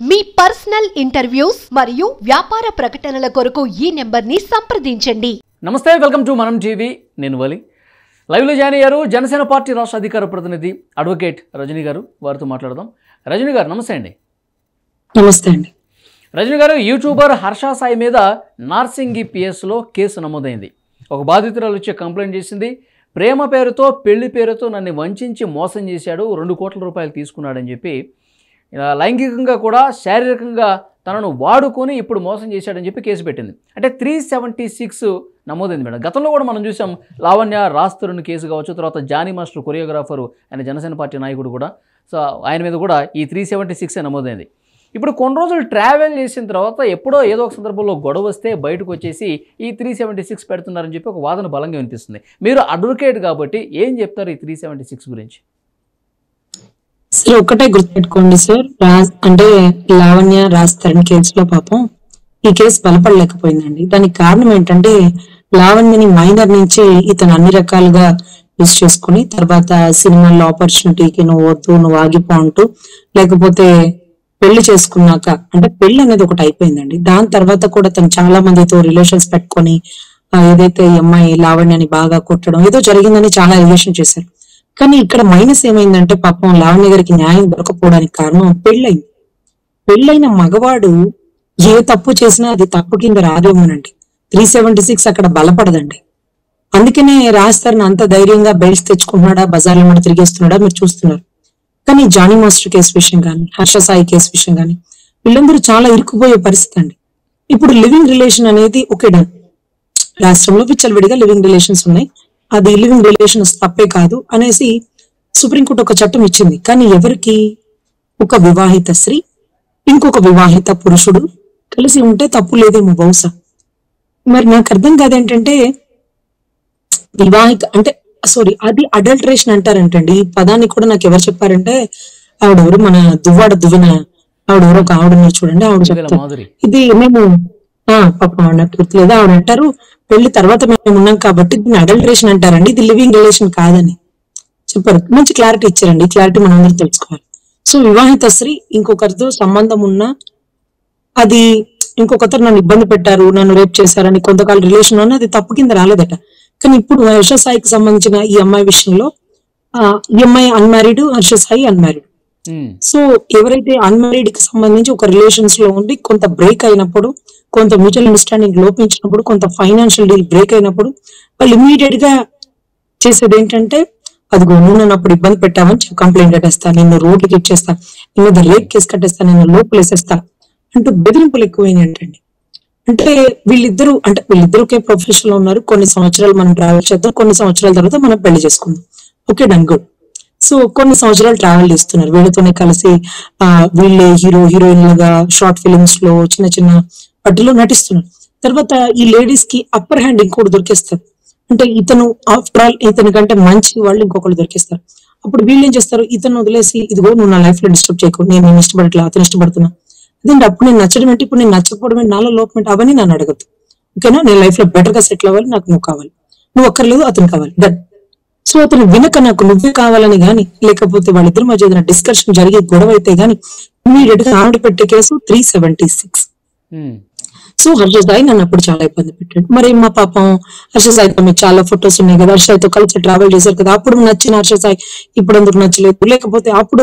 మీ personal interviews మరియు వ్యాపార ప్రకటనల కొరకు ఈ నెంబర్ని సంప్రదించండి. నమస్తే, వెల్కమ్ టు మనం టీవీ. నేను వలి. లైవ్లో జాయిన్ అయ్యారు జనసేన పార్టీ రాష్ట్ర అధికార ప్రతినిధి అడ్వకేట్ రజనీ గారు. వారితో మాట్లాడదాం. రజనీ గారు నమస్తే అండి. నమస్తే అండి. రజనీ గారు, యూట్యూబర్ హర్ష సాయి మీద నార్సింగి పిఎస్లో కేసు నమోదైంది. ఒక బాధితురాలు వచ్చి కంప్లైంట్ చేసింది. ప్రేమ పేరుతో, పెళ్లి పేరుతో నన్ను వంచి మోసం చేశాడు, 2 కోట్ల రూపాయలు తీసుకున్నాడని చెప్పి, లైంగికంగా కూడా శారీరకంగా తనను వాడుకొని ఇప్పుడు మోసం చేశాడని చెప్పి కేసు పెట్టింది. అంటే 376 నమోదైంది మేడం. గతంలో కూడా మనం చూసాం, లావణ్య రాస్తరుని కేసు కావచ్చు, తర్వాత జానీ మాస్టర్ కొరియోగ్రాఫరు ఆయన జనసేన పార్టీ నాయకుడు కూడా, సో ఆయన మీద కూడా ఈ 376 నమోదైంది. ఇప్పుడు కొన్ని రోజులు ట్రావెల్ చేసిన తర్వాత ఎప్పుడో ఏదో ఒక సందర్భంలో గొడవ వస్తే బయటకు వచ్చేసి ఈ 376 పెడుతున్నారని చెప్పి ఒక వాదన బలంగా వినిపిస్తుంది. మీరు అడ్వకేట్ కాబట్టి ఏం చెప్తారు ఈ 376 గురించి? సార్ ఒక్కటే గుర్తుపెట్టుకోండి సార్, అంటే లావణ్య రాజ్ కేసులో పాపం ఈ కేసు బలపడలేకపోయిందండి. దానికి కారణం ఏంటంటే, లావణ్యని మైనర్ నుంచి ఇతను అన్ని రకాలుగా యూజ్ చేసుకుని, తర్వాత సినిమాల్లో ఆపర్చునిటీకి నువ్వు వద్దు, నువ్వు ఆగిపో అంటూ, లేకపోతే పెళ్లి చేసుకున్నాక, అంటే పెళ్లి అనేది ఒకటి అయిపోయిందండి. దాని తర్వాత కూడా తను చాలా మందితో రిలేషన్స్ పెట్టుకొని ఏదైతే ఈ అమ్మాయి లావణ్యని బాగా కొట్టడం ఏదో జరిగిందని చాలా ఎలిగేషన్ చేశారు. కానీ ఇక్కడ మైనస్ ఏమైందంటే, పాపం లావణ్య గారికి న్యాయం దొరకపోవడానికి కారణం పెళ్ళైంది. పెళ్ళైన మగవాడు ఏ తప్పు చేసినా అది తప్పు కింద రాదేమోనండి. 376 అక్కడ బలపడదండి. అందుకనే రాస్తారని అంత ధైర్యంగా బెయిల్స్ తెచ్చుకుంటున్నాడా, బజార్లో మన తిరిగేస్తున్నాడా మీరు చూస్తున్నారు. కానీ జానీ మాస్టర్ కేసు విషయం కానీ, హర్ష సాయి కేసు విషయం కానీ, వీళ్ళందరూ చాలా ఇరుక్కుపోయే పరిస్థితి అండి. ఇప్పుడు లివింగ్ రిలేషన్ అనేది ఒకే డన్. రాష్ట్రంలో విచ్చలవిడిగా లివింగ్ రిలేషన్స్ ఉన్నాయి. అది లివింగ్ రిలేషన్స్ తప్పే కాదు అనేసి సుప్రీంకోర్టు ఒక చట్టం ఇచ్చింది. కానీ ఎవరికి? ఒక వివాహిత స్త్రీ ఇంకొక వివాహిత పురుషుడు కలిసి ఉంటే తప్పు లేదేమో బహుశా. మరి నాకు అర్థం కాదేంటంటే, వివాహిత అంటే అది అడల్టరేషన్ అంటారంటండి. ఈ పదాన్ని కూడా నాకు ఎవరు చెప్పారంటే, ఆవిడెవరు, మన దువ్వాడ దువ్విన ఆవిడెవరో ఒక ఆవిడ చూడండి, ఆవిడ చెప్తారు ఇది మేము పాపం నాకు గుర్తులేదు. ఆవిడ అంటారు, పెళ్లి తర్వాత మేము ఉన్నాం కాబట్టి దీన్ని అడల్టరేషన్ అంటారండి, ఇది లివింగ్ రిలేషన్ కాదని చెప్పారు. మంచి క్లారిటీ ఇచ్చారండి. ఈ క్లారిటీ మనం అందరం తెలుసుకోవాలి. సో వివాహిత స్త్రీ ఇంకొకరితో సంబంధం ఉన్నా, అది ఇంకొకరు నన్ను ఇబ్బంది పెట్టారు, నన్ను రేప్ చేశారని కొంతకాలం రిలేషన్ ఉన్నా అది తప్పు కింద రాలేదట. కానీ ఇప్పుడు హర్ష సాయికి సంబంధించిన ఈ అమ్మాయి విషయంలో, ఈ అమ్మాయి unmarried, Harsha Sai unmarried. So ఎవరైతే అన్మ్యారీడ్ కి సంబంధించి ఒక రిలేషన్స్ లో ఉండి కొంత బ్రేక్ అయినప్పుడు, కొంత మ్యూచువల్ అండర్స్టాండింగ్ లోపించినప్పుడు, కొంత ఫైనాన్షియల్ డీల్ బ్రేక్ అయినప్పుడు, వాళ్ళు ఇమ్మీడియట్ గా చేసేది ఏంటంటే, అదిగో నువ్వు నన్ను అప్పుడు ఇబ్బంది పెట్టావని కంప్లైంట్ కట్టేస్తా, నేను రోడ్డుకి ఇచ్చేస్తా, నీ మీద రేప్ కేసు కట్టేస్తా, నేను లోపల వేసేస్తా అంటూ బెదిరింపులు ఎక్కువైంది ఏంటండి. అంటే వీళ్ళిద్దరు ఒకే ప్రొఫెషన్ లో ఉన్నారు. కొన్ని సంవత్సరాలు మనం ట్రావెల్ చేద్దాం, కొన్ని సంవత్సరాల తర్వాత మనం పెళ్లి చేసుకుందాం, ఓకే డన్ గుడ్. సో కొన్ని సంవత్సరాలు ట్రావెల్ చేస్తున్నారు, వీళ్ళతోనే కలిసి వీళ్ళే హీరో హీరోయిన్లుగా షార్ట్ ఫిలిమ్స్ లో చిన్న చిన్న వాటిలో నటిస్తున్నారు. తర్వాత ఈ లేడీస్ కి అప్పర్ హ్యాండ్ ఇంకోటి దొరికేస్తారు. అంటే ఇతను ఆఫ్టర్ ఆల్ ఇతని కంటే మంచి వాళ్ళు ఇంకొకళ్ళు దొరికేస్తారు. అప్పుడు వీళ్ళు ఏం చేస్తారు, ఇతను వదిలేసి, ఇదిగో నువ్వు నా లైఫ్ లో డిస్టర్బ్ చేయకు, నేను ఇష్టపడట్లా, అతను ఇష్టపడుతున్నా, అదేంటి అప్పుడు నేను నచ్చడం ఏంటి, ఇప్పుడు నేను నచ్చకపోవడం ఏంటి, నాలో లోపం ఏంటి, అవన్నీ నన్ను అడగద్దు, ఓకేనా? నేను లైఫ్ లో బెటర్ గా సెటిల్ అవ్వాలి, నాకు నువ్వు కావాలి, నువ్వు ఒక్కర్లేదు అతను కావాలి, డన్. సో అతను వినక నాకు నువ్వే కావాలని గాని, లేకపోతే వాళ్ళిద్దరి మధ్య ఏదైనా డిస్కషన్ జరిగే గొడవ అయితే గానీ ఇమీడియట్ గా ఆవిడ పెట్టే కేసు 376. సో హర్ష సాయి నన్ను అప్పుడు చాలా ఇబ్బంది పెట్టాడు. మరి మా పాపం హర్ష సాయితో మీకు చాలా ఫొటోస్ ఉన్నాయి కదా, హర్ష సాయితో కలిసి ట్రావెల్ చేశారు కదా, అప్పుడు నచ్చిన హర్ష సాయి ఇప్పుడు ఎందుకు నచ్చలేదు, లేకపోతే అప్పుడు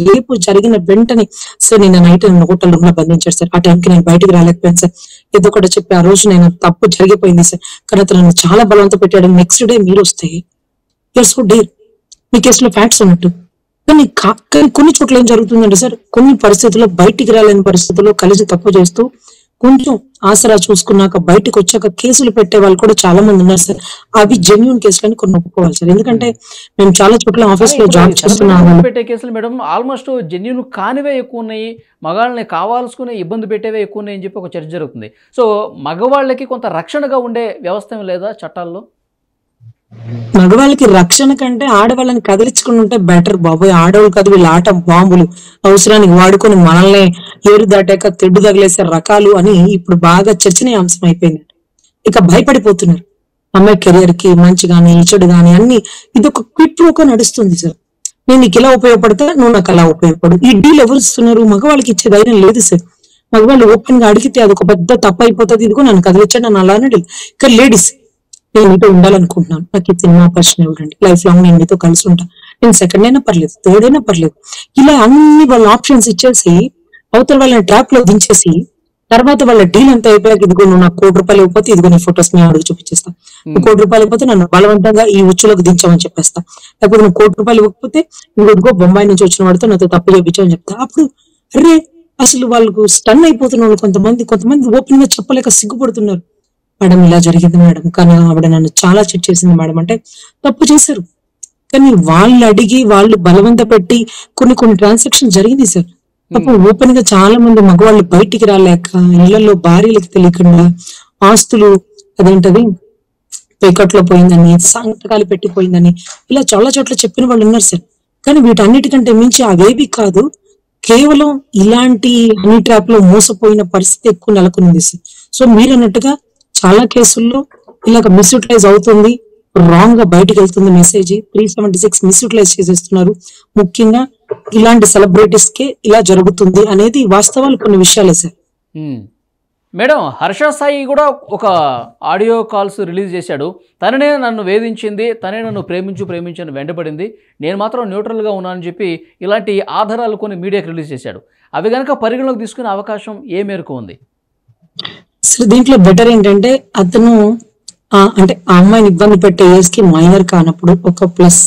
రేపు జరిగిన వెంటనే సార్ నేను నైట్ హోటల్ రూమ్ లో బంధించాడు సార్, ఆ టైంకి నేను బయటకు రాలేకపోయాను సార్, ఏదో కూడా చెప్పి ఆ రోజు నేను తప్పు జరిగిపోయింది సార్, కానీ అతను చాలా బలవంత పెట్టాడు, నెక్స్ట్ డే మీరు వస్తే సో డేర్ మీ కేసులో ఫ్యాక్ట్స్ ఉన్నట్టు. కానీ కొన్ని చోట్ల ఏం జరుగుతుందంటే సార్, కొన్ని పరిస్థితుల్లో బయటికి రాలేని పరిస్థితుల్లో కలిసి తప్పు చేస్తూ కొంచెం ఆసరా చూసుకున్నాక బయటకు వచ్చాక కేసులు పెట్టే వాళ్ళు కూడా చాలా మంది ఉన్నారు సార్. అవి జెన్యూన్ కేసులని కొన్ని ఒప్పుకోవాలి సార్. ఎందుకంటే మేము చాలా చోట్ల ఆఫీస్ లో జాబ్ చేస్తున్నాము, పెట్టే కేసులు మేడం ఆల్మోస్ట్ జెన్యూన్ కానివే ఎక్కువ ఉన్నాయి, మగాళ్ళని కావాల్సుకునే ఇబ్బంది పెట్టేవే ఎక్కువ ఉన్నాయి అని చెప్పి ఒక చర్చ జరుగుతుంది. సో మగవాళ్ళకి కొంత రక్షణగా ఉండే వ్యవస్థ లేదా చట్టాల్లో? మగవాళ్ళకి రక్షణ కంటే ఆడవాళ్ళని కదిలించుకుని ఉంటే బెటర్ బాబోయ్. ఆడవాళ్ళు కాదు, వీళ్ళ ఆట బాంబులు అవసరానికి వాడుకొని మనల్ని ఏరు దాటాక తెడ్డు తగిలేసే రకాలు అని ఇప్పుడు బాగా చర్చనీయాంశం అయిపోయింది. ఇక భయపడిపోతున్నారు. అమ్మాయి కెరియర్ కి మంచి గాని చెడు గాని అన్ని ఇది ఒక క్విట్ ప్రోగా నడుస్తుంది సార్. నేను నీకు ఇలా ఉపయోగపడతా, నువ్వు నాకు అలా ఉపయోగపడు. ఈ డీల్ ఎవరు ఇస్తున్నారు? మగవాళ్ళకి ఇచ్చే ధైర్యం లేదు సార్. మగవాళ్ళు ఓపెన్ గా అడిగితే అది ఒక పెద్ద తప్పు అయిపోతుంది. ఇదిగో నన్ను కదిలించండి, నన్ను అలా అన్నాడు. ఇక్కడ లేడీస్, నేను మీతో ఉండాలనుకుంటున్నాను, నాకు ఈ సినిమా పర్సన్ ఇవ్వండి, లైఫ్ లాంగ్ నేను మీతో కలిసి ఉంటా, నేను సెకండ్ అయినా పర్లేదు, థర్డ్ అయినా పర్లేదు, ఇలా అన్ని వాళ్ళ ఆప్షన్స్ ఇచ్చేసి అవతల వాళ్ళని ట్రాప్ లో దించేసి తర్వాత వాళ్ళ డీల్ అంతా అయిపోయాక ఇదిగో నువ్వు నాకు ₹1,00,000 ఇవ్వకపోతే ఇదిగో నీ ఫొటోస్ నేను అడుగు చూపించేస్తా, నువ్వు ₹1,00,000 ఇవ్వకపోతే నన్ను బలవంతంగా ఈ ఉచ్చులోకి దించామని చెప్పేస్తా, లేకపోతే నువ్వు ₹1,00,000 ఇవ్వకపోతే నువ్వు ఇదిగో బొంబాయి నుంచి వచ్చిన వాడితో నాతో తప్పు చేయించామని చెప్తా. అప్పుడు అరే అసలు వాళ్ళకు స్టన్ అయిపోతున్న వాళ్ళు కొంతమంది ఓపెన్ గా చెప్పలేక సిగ్గుపడుతున్నారు. మేడం ఇలా జరిగింది మేడం, కానీ ఆవిడ నన్ను చాలా చెక్ చేసింది మేడం అంటే తప్పు చేశారు. కానీ వాళ్ళు అడిగి వాళ్ళు బలవంత పెట్టి కొన్ని ట్రాన్సాక్షన్ జరిగింది సార్. అప్పుడు ఓపెన్ గా చాలా మంది మగవాళ్ళు బయటికి రాలేక ఇళ్లలో భార్యలకు తెలియకుండా ఆస్తులు అదేంటది పేకట్లో పోయిందని, సంతకాలు పెట్టిపోయిందని ఇలా చాలా చోట్ల చెప్పిన వాళ్ళు ఉన్నారు సార్. కానీ వీటన్నిటికంటే మించి అవేవి కాదు, కేవలం ఇలాంటి హనీ ట్రాప్ లో మోసపోయిన పరిస్థితి ఎక్కువ నెలకొంది సార్. సో మీరు అన్నట్టుగా చాలా కేసుల్లో ఇలాగ మిస్యూటిలైజ్ అవుతుంది, రాంగ్ గా బయటకు వెళ్తుంది మెసేజ్. 376 మిస్యూటిలైజ్ చేసేస్తున్నారు. ముఖ్యంగా ఇలాంటి సెలబ్రిటీస్ కే ఇలా జరుగుతుంది అనేది వాస్తవాలు కొన్ని విషయాలే సార్. మేడం, హర్ష సాయి కూడా ఒక ఆడియో కాల్స్ రిలీజ్ చేశాడు. తననే నన్ను వేధించింది, తనే నన్ను ప్రేమించని వెంటబడింది, నేను మాత్రం న్యూట్రల్గా ఉన్నానని చెప్పి ఇలాంటి ఆధారాలు కొన్ని మీడియాకి రిలీజ్ చేశాడు. అవి కనుక పరిగణలోకి తీసుకునే అవకాశం ఏ మేరకు ఉంది? అసలు దీంట్లో బెటర్ ఏంటంటే అతను అంటే ఆ అమ్మాయిని ఇబ్బంది పెట్టే ఏజ్ కి మైనర్ కానప్పుడు ఒక ప్లస్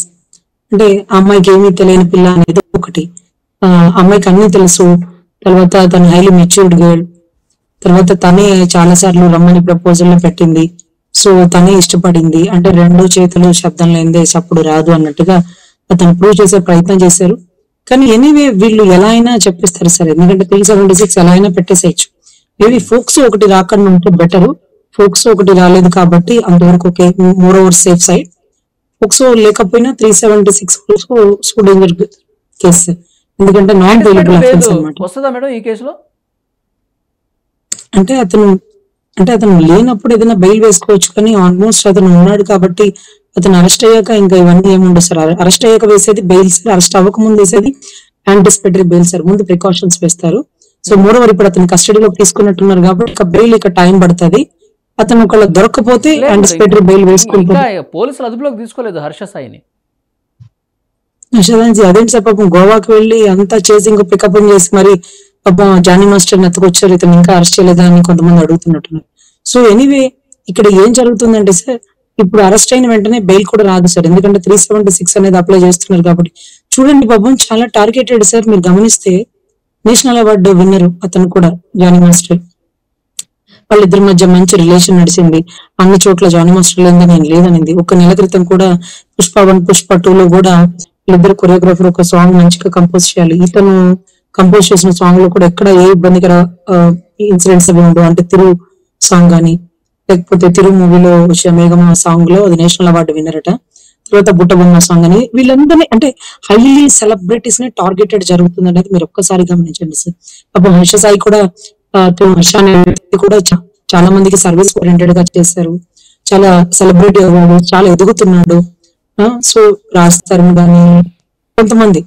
అంటే ఆ అమ్మాయికి ఏమీ తెలియని పిల్ల అనేది ఒకటి, అమ్మాయికి అన్ని తెలుసు, తర్వాత తను హైలీ మెచ్యూర్డ్ గర్ల్, తర్వాత తనే చాలా సార్లు రమ్మని ప్రపోజల్ పెట్టింది, సో తనే ఇష్టపడింది అంటే రెండు చేతులు శబ్దం లేనిదే చప్పుడు రాదు అన్నట్టుగా అతను ప్రూవ్ చేసే ప్రయత్నం చేశారు. కానీ ఎనీవే వీళ్ళు ఎలా అయినా చెప్పిస్తారు సార్, ఎందుకంటే 376 ఎలా అయినా పెట్టేసేయచ్చు. మేబీ ఫోక్స్ ఒకటి రాకుండా ఉంటే బెటర్. ఫోక్సో ఒకటి రాలేదు కాబట్టి అంతవరకు okay, more over safe side. POCSO లేకపోయినా 376 డేంజర్ కేసు, ఎందుకంటే నాన్ బెయిలబుల్ అఫెన్స్ అన్నమాట. వస్తుందా మేడం ఈ కేసులో? అంటే అతను లేనప్పుడు ఏదైనా బెయిల్ వేసుకోవచ్చు, కానీ ఆల్మోస్ట్ అతను ఉన్నాడు కాబట్టి అతను అరెస్ట్ అయ్యాక ఇంకా ఇవన్నీ ఏముండదు సార్. అరెస్ట్ అయ్యాక వేసేది బెయిల్ సార్, అరెస్ట్ అవ్వక ముందు వేసేది యాంటిసిపేటరీ బెయిల్ సార్. ముందు ప్రికాషన్స్ వేస్తారు. సో మోర్ ఓవర్ ఇప్పుడు అతను కస్టడీలోకి తీసుకున్నట్టున్నారు కాబట్టి ఇక బెయిల్ ఇక టైం పడుతుంది. అతను ఒకవేళ దొరకపోతే యాంటిసిపేటరీ బెయిల్ వేసుకుంటారు. పోలీసులు అదుపులోకి తీసుకోలేదు హర్ష సాయిని. అదేంటి సార్, పాపం గోవాకి వెళ్ళి అంతా చేసింగ్ పికప్ చేసి మరి పాపం జానీ మాస్టర్ ఎత్తుకొచ్చారు, ఇతను ఇంకా అరెస్ట్ చేయలేదా అని కొంతమంది అడుగుతున్నట్టున్నారు. సో ఎనీవే ఇక్కడ ఏం జరుగుతుందంటే సార్, ఇప్పుడు అరెస్ట్ అయిన వెంటనే బెయిల్ కూడా రాదు సార్, ఎందుకంటే 376 అనేది అప్లై చేస్తున్నారు కాబట్టి. చూడండి పాపం చాలా టార్గెటెడ్ సార్. మీరు గమనిస్తే నేషనల్ అవార్డు విన్నర్ అతను కూడా, జానీ మాస్టర్. వాళ్ళిద్దరి మధ్య మంచి రిలేషన్ నడిచింది, అన్ని చోట్ల జానీ మాస్టర్ లేదా నేను లేదనింది. ఒక నెల క్రితం కూడా పుష్ప 1 పుష్ప 2 లో కూడా వీళ్ళిద్దరు కొరియోగ్రాఫర్ ఒక సాంగ్ మంచిగా కంపోజ్ చేయాలి. ఇతను కంపోజ్ చేసిన సాంగ్ లో కూడా ఎక్కడ ఏ ఇబ్బందికర ఇన్సిడెంట్స్ అవి ఉండవు. అంటే తిరు సాంగ్ గానీ లేకపోతే తిరు మూవీలో వచ్చే మేఘమా సాంగ్ లో అది నేషనల్ అవార్డు విన్నర్ అట. తర్వాత బుట్టబొమ్మ సాంగ్ అని వీళ్ళందరినీ అంటే హైలీ సెలబ్రిటీస్ ని టార్గెటెడ్ జరుగుతుంది అనేది మీరు ఒక్కసారి గమనించండి సార్. అప్పుడు హర్ష సాయి కూడా హర్ష అనే వ్యక్తి కూడా చాలా మందికి సర్వీస్ ఓరియంటెడ్ గా చేశారు, చాలా సెలబ్రిటీ అవ్వడు, చాలా ఎదుగుతున్నాడు. సో రాస్తారు కానీ కొంతమంది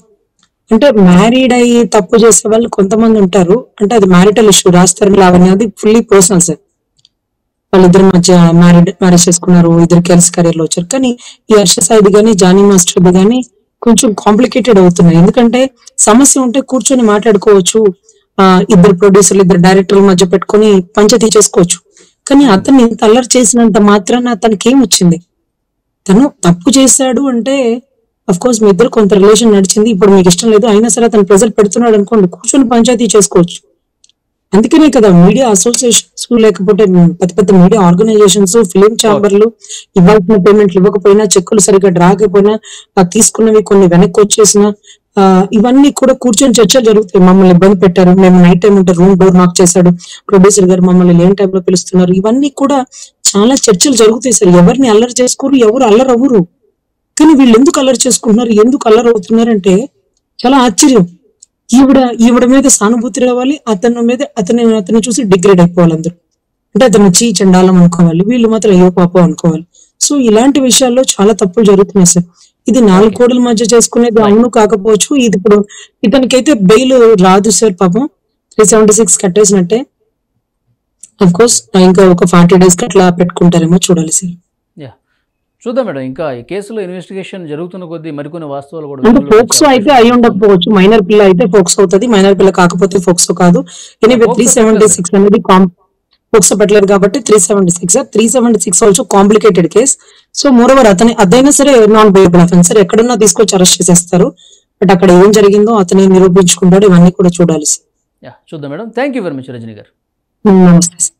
అంటే మ్యారీడ్ అయ్యి తప్పు చేసే వాళ్ళు కొంతమంది ఉంటారు, అంటే అది మ్యారిటల్ ఇష్యూ. రాస్తారు లావణ్య అది ఫుల్లీ పర్సనల్ సార్. వాళ్ళిద్దరి మధ్య మ్యారేజ్ చేసుకున్నారు, ఇద్దరు కలిసి కెరీర్ లో వచ్చారు. కానీ ఈ హర్ష సాయిది కానీ జానీ మాస్టర్ది కానీ కొంచెం కాంప్లికేటెడ్ అవుతున్నాయి. ఎందుకంటే సమస్య ఉంటే కూర్చొని మాట్లాడుకోవచ్చు, ఇద్దరు ప్రొడ్యూసర్లు ఇద్దరు డైరెక్టర్ల మధ్య పెట్టుకొని పంచాయతీ చేసుకోవచ్చు. కానీ అతన్ని ఇంత అల్లరి చేసినంత మాత్రాన అతనికి ఏం వచ్చింది? తను తప్పు చేశాడు అంటే అఫ్ కోర్స్ మీ ఇద్దరు కొంత రిలేషన్ నడిచింది, ఇప్పుడు మీకు ఇష్టం లేదు, అయినా సరే అతను ప్రెజర్ పెడుతున్నాడు అనుకోండి, కూర్చొని పంచాయతీ చేసుకోవచ్చు. అందుకనే కదా మీడియా అసోసియేషన్స్ లేకపోతే పెద్ద పెద్ద మీడియా ఆర్గనైజేషన్స్, ఫిలిం ఛాంబర్లు ఇవ్వాల్సిన పేమెంట్లు ఇవ్వకపోయినా, చెక్కులు సరిగ్గా డ్రాకపోయినా, తీసుకున్నవి కొన్ని వెనక్కి వచ్చేసినా ఇవన్నీ కూడా కూర్చొని చర్చలు జరుగుతాయి. మమ్మల్ని ఇబ్బంది పెట్టారు, మేము నైట్ టైం ఉంటే రూమ్ డోర్ నాక్ చేశాడు ప్రొడ్యూసర్ గారు, మమ్మల్ని లేని టైంలో పిలుస్తున్నారు, ఇవన్నీ కూడా చాలా చర్చలు జరుగుతాయి సార్. ఎవరిని అల్లరి చేసుకోరు, ఎవరు అల్లరవ్వరు. కానీ వీళ్ళు ఎందుకు అల్లరి చేసుకుంటున్నారు, ఎందుకు అల్లరి అవుతున్నారు అంటే చాలా ఆశ్చర్యం. ఈవిడ మీద సానుభూతి రావాలి, అతను చూసి డిగ్రేడ్ అయిపోవాలి అందరూ. అంటే అతను చండాలం అనుకోవాలి, వీళ్ళు మాత్రం అయ్యో పాపం అనుకోవాలి. సో ఇలాంటి విషయాల్లో చాలా తప్పులు జరుగుతున్నాయి సార్. ఇది 4 కోడల మధ్య చేసుకునేది అవును కాకపోవచ్చు. ఇది ఇప్పుడు ఇతనికైతే బెయిల్ రాదు సార్, పాపం 376 కట్టేసినట్టే. అఫ్ కోర్స్ ఇంకా ఒక 40 days కి అట్లా పెట్టుకుంటారేమో, చూడాలి సార్. చూద్దాం మేడం, ఇంకా ఈ కేసులో ఇన్వెస్టిగేషన్ జరుగుతున్న కొద్దీ మరికొన్ని వాస్తవాలు కూడా అంటే ఫోక్సో అయితే అయి ఉండకపోవచ్చు, మైనర్ పిల్ల అయితే ఫోక్సో అవుతుంది, మైనర్ పిల్ల కాకపోతే ఫోక్సో కాదు. ఎనీవే 376 అనేది ఫోక్సో పెట్టలేదు కాబట్టి 376 also complicated case. So moreover అదైనా సరే నాన్ బెయిలబుల్ అఫెన్సర్, ఎక్కడున్నా తీసుకొచ్చి అరెస్ట్ చేసేస్తారు. బట్ అక్కడ ఏం జరిగిందో అతనే నిరూపించుకుంటాడు, ఇవన్నీ కూడా చూడాలి. చూద్దాం madam. Thank you very much Rajani garu. Namaste sir.